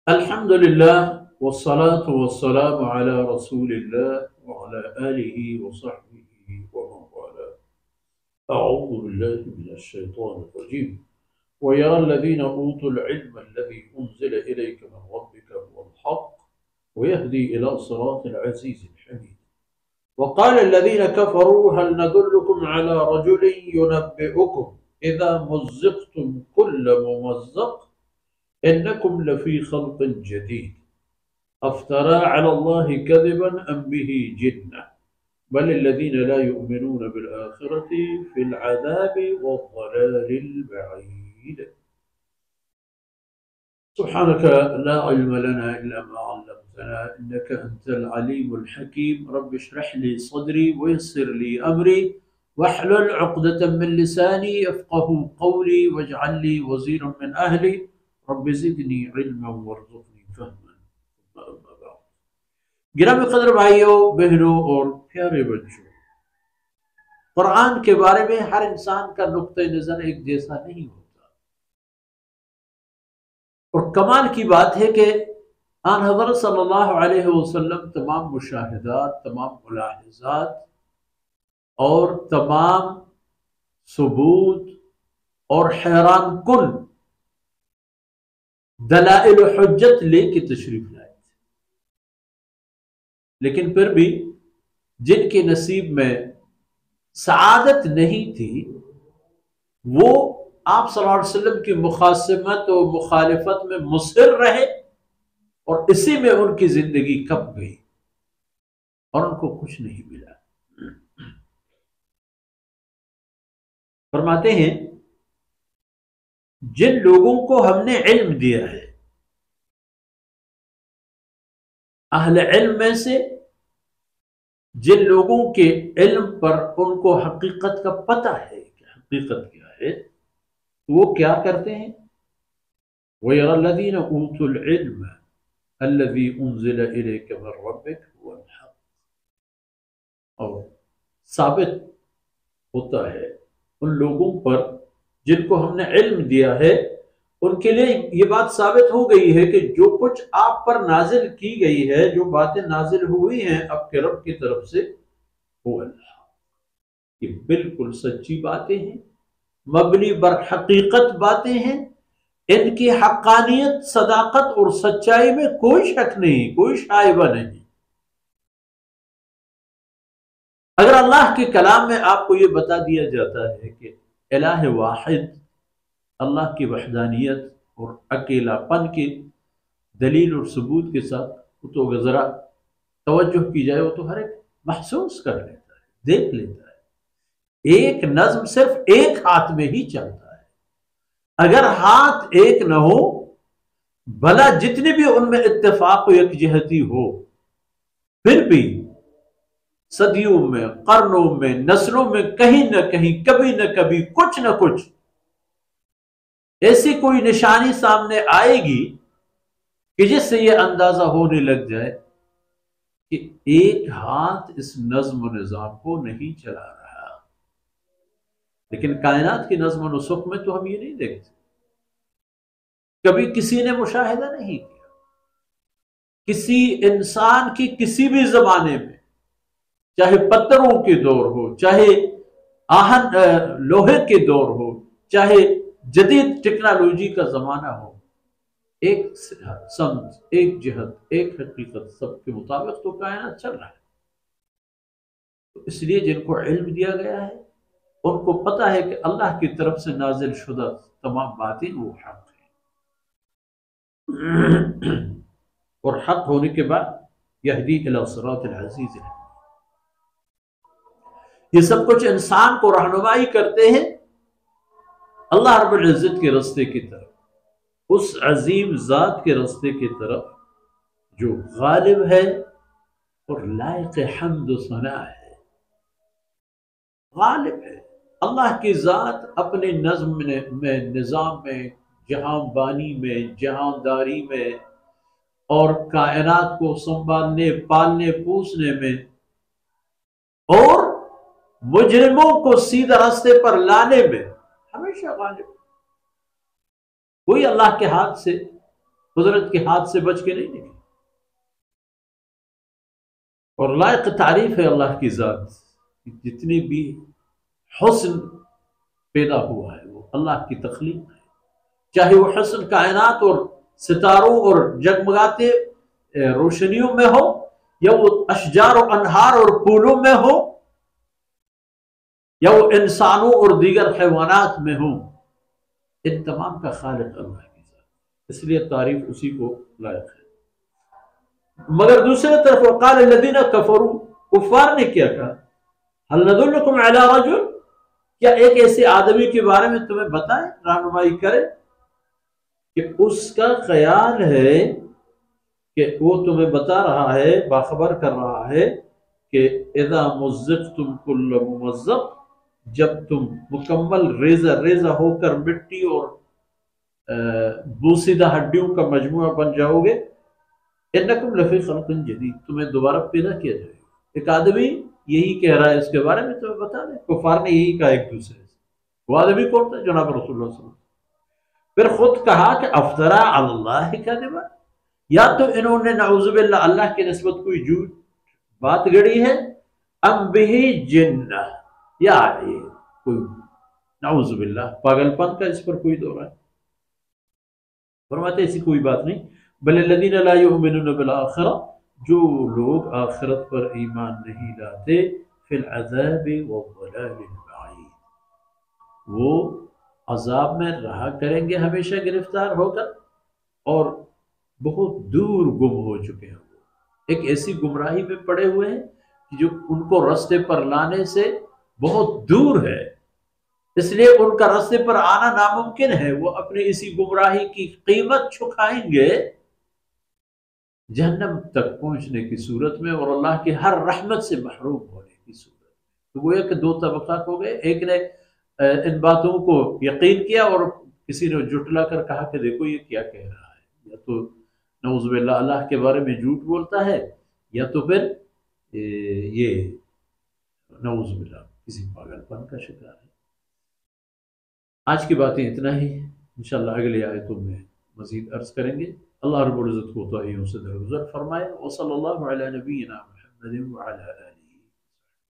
الحمد لله والصلاة والسلام على رسول الله وعلى آله وصحبه ومن والاه. أعوذ بالله من الشيطان الرجيم. ويرى الذين أوتوا العلم الذي أنزل إليك من ربك هو الحق ويهدي إلى صراط العزيز الحميد. وقال الذين كفروا هل ندلكم على رجل ينبئكم إذا مزقتم كل ممزق إنكم لفي خلق جديد أفترى على الله كذبا أم به جنة بل الذين لا يؤمنون بالآخرة في العذاب والضلال البعيد. سبحانك لا علم لنا إلا ما علمتنا إنك أنت العليم الحكيم. رب اشرح لي صدري ويسر لي أمري واحلل عقدة من لساني يفقه قولي واجعل لي وزيرا من أهلي رب زدني علما وارزقني فهما. أما بعد، گرامی قدر بھائیوں، بہنوں اور پیارے بچوں، قرآن کے بارے میں ہر انسان کا نقطۂ نظر ایک جیسا نہیں ہوتا، اور کمال کی بات ہے کہ آن حضرت صلی اللہ علیہ وسلم تمام مشاہدات، تمام ملاحظات اور تمام ثبوت اور حیران کن دلائل و حجت لے کے تشریف لائے، لیکن پھر بھی جن کے نصیب میں سعادت نہیں تھی وہ آپ صلی اللہ علیہ وسلم کی مخاصمت و مخالفت میں مصر رہے، اور اسی میں ان کی زندگی کب گئی اور ان کو کچھ نہیں ملا۔ فرماتے ہیں جن لوگوں کو ہم نے علم دیا ہے، اہل علم میں سے جن لوگوں کے علم پر ان کو حقیقت کا پتہ ہے کہ حقیقت کیا ہے، وہ کیا کرتے ہیں؟ وَيَرَى الَّذِينَ أُوتُوا الْعِلْمَ الَّذِي أُنزِلَ إِلَيْكَ مِن رَّبِّكَ هُوَ الْحَقُّ، اور ثابت ہوتا ہے ان لوگوں پر جن کو ہم نے علم دیا ہے، ان کے لیے یہ بات ثابت ہو گئی ہے کہ جو کچھ آپ پر نازل کی گئی ہے، جو باتیں نازل ہوئی ہیں آپ کے رب کی طرف سے، وہ اللہ، یہ بالکل سچی باتیں ہیں، مبنی بر حقیقت باتیں ہیں، ان کی حقانیت، صداقت اور سچائی میں کوئی شک نہیں، کوئی شائبہ نہیں۔ اگر اللہ کے کلام میں آپ کو یہ بتا دیا جاتا ہے کہ الہ واحد، اللہ کی وحدانیت اور اکیلا پن کی دلیل اور ثبوت کے ساتھ، تو ذرا توجہ کی جائے وہ تو ہر ایک محسوس کر لیتا ہے، دیکھ لیتا ہے۔ ایک نظم صرف ایک ہاتھ میں ہی چلتا ہے، اگر ہاتھ ایک نہ ہو، بھلا جتنی بھی ان میں اتفاق و یکجہتی ہو، پھر بھی صدیوں میں، قرنوں میں، نسلوں میں کہیں نہ کہیں، کبھی نہ کبھی، کچھ نہ کچھ ایسی کوئی نشانی سامنے آئے گی کہ جس سے یہ اندازہ ہونے لگ جائے کہ ایک ہاتھ اس نظم و نظام کو نہیں چلا رہا۔ لیکن کائنات کی نظم و نسق میں تو ہم یہ نہیں دیکھتے، کبھی کسی نے مشاہدہ نہیں کیا، کسی انسان کی کسی بھی زمانے میں، چاہے پتھروں کے دور ہو، چاہے آہن لوہے کے دور ہو، چاہے جدید ٹیکنالوجی کا زمانہ ہو، ایک سمت، ایک جہت، ایک حقیقت، سب کے مطابق تو کائنات چل رہا ہے۔ تو اس لیے جن کو علم دیا گیا ہے ان کو پتہ ہے کہ اللہ کی طرف سے نازل شدہ تمام باتیں وہ حق ہیں، اور حق ہونے کے بعد یہدی الی صراط العزیز ہے، یہ سب کچھ انسان کو رہنمائی کرتے ہیں اللہ رب العزت کے راستے کی طرف، اس عظیم ذات کے راستے کی طرف جو غالب ہے اور لائق حمد و ثنا ہے، غالب ہے۔ اللہ کی ذات اپنے نظم میں، نظام میں، جہاں بانی میں، جہانداری میں اور کائنات کو سنبھالنے، پالنے، پوسنے میں اور مجرموں کو سیدھے راستے پر لانے میں ہمیشہ غالب۔ کوئی اللہ کے ہاتھ سے قدرت کے ہاتھ سے بچ کے نہیں نکلے. اور لائق تعریف ہے اللہ کی ذات، جتنی بھی حسن پیدا ہوا ہے وہ اللہ کی تخلیق ہے. چاہے وہ حسن کائنات اور ستاروں اور جگمگاتے روشنیوں میں ہو، یا وہ اشجار و انہار اور پھولوں میں ہو، یا وہ انسانوں اور دیگر حیوانات میں ہوں، ان تمام کا خالق اللہ کی ذات، اس لیے تعریف اسی کو لائق ہے. مگر دوسری طرف وقال الذین کفروا، کفار نے کیا کہا، هل ندلکم علی رجل، کیا ایک ایسے آدمی کے بارے میں تمہیں بتائیں، رہنمائی کرے، کہ اس کا خیال ہے کہ وہ تمہیں بتا رہا ہے، باخبر کر رہا ہے کہ اذا مزقتم کل ممزق، جب تم مکمل ریزہ ریزہ ہو کر مٹی اور بوسیدہ ہڈیوں کا مجموعہ بن جاؤ گے، انکم لفی خلق جدید، تمہیں دوبارہ پیدا کیا جائے گا. ایک آدمی یہی کہہ رہا ہے، اس کے بارے میں تمہیں بتا دیں. کفار نے یہی کہا ایک دوسرے سے. وہ آدمی کون تھا؟ جناب رسول اللہ صلی اللہ علیہ وسلم. پھر خود کہا کہ افطرا علی اللہ کذبا، یا تو انہوں نے نعوذ باللہ اللہ کی نسبت کوئی جھوٹ بات گڑی ہے، ام بہ جنہ، یا یہ کوئی نعوذ باللہ پاگل پن کا اس پر کوئی دور ہے. فرماتے ایسی کوئی بات نہیں. بل الذین لا یؤمنون بالآخرہ، جو لوگ آخرت پر ایمان نہیں لاتے، فی العذاب والضلال البعید، وہ عذاب میں رہا کریں گے ہمیشہ گرفتار ہو کر، اور بہت دور گم ہو چکے ہیں. وہ ایک ایسی گمراہی میں پڑے ہوئے ہیں کہ جو ان کو رستے پر لانے سے بہت دور ہے، اس لیے ان کا رستے پر آنا ناممکن ہے. وہ اپنی اسی گمراہی کی قیمت چکائیں گے جہنم تک پہنچنے کی صورت میں، اور اللہ کی ہر رحمت سے محروم ہونے کی صورت میں. تو وہ ایک دو طبقات ہو گئے. ایک نے ان باتوں کو یقین کیا، اور کسی نے جھٹلا کر کہا کہ دیکھو یہ کیا کہہ رہا ہے، یا تو نعوذ باللہ اللہ کے بارے میں جھوٹ بولتا ہے، یا تو پھر یہ نعوذ باللہ کسی پاگل پن کا شکار ہے. آج کی باتیں اتنا ہی، انشاءاللہ اگلی آیتوں میں مزید عرض کریں گے. اللہ رب العزت کو توحیدوں سے درگزر فرمائے. وصلی اللہ علی نبینا محمد وعلی آلہ